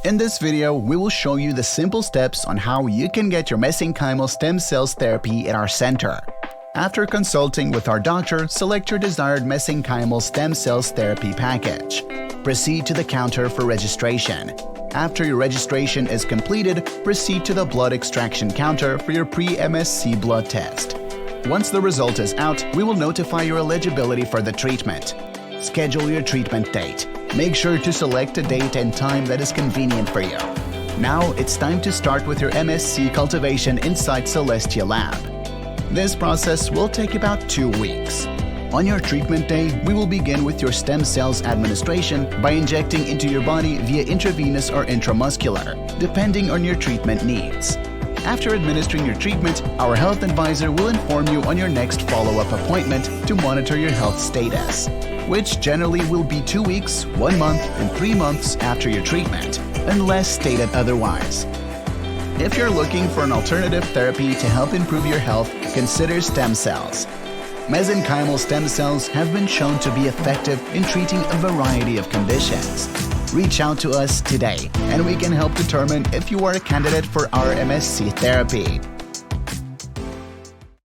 In this video, we will show you the simple steps on how you can get your mesenchymal stem cells therapy at our center. After consulting with our doctor, select your desired mesenchymal stem cells therapy package. Proceed to the counter for registration. After your registration is completed, proceed to the blood extraction counter for your pre-MSC blood test. Once the result is out, we will notify your eligibility for the treatment. Schedule your treatment date. Make sure to select a date and time that is convenient for you. Now it's time to start with your MSC cultivation inside Celestia Lab. This process will take about 2 weeks. On your treatment day, we will begin with your stem cells administration by injecting into your body via intravenous or intramuscular, depending on your treatment needs. After administering your treatment, our health advisor will inform you on your next follow-up appointment to monitor your health status, which generally will be 2 weeks, 1 month, and 3 months after your treatment, unless stated otherwise. If you're looking for an alternative therapy to help improve your health, consider stem cells. Mesenchymal stem cells have been shown to be effective in treating a variety of conditions. Reach out to us today, and we can help determine if you are a candidate for our MSC therapy.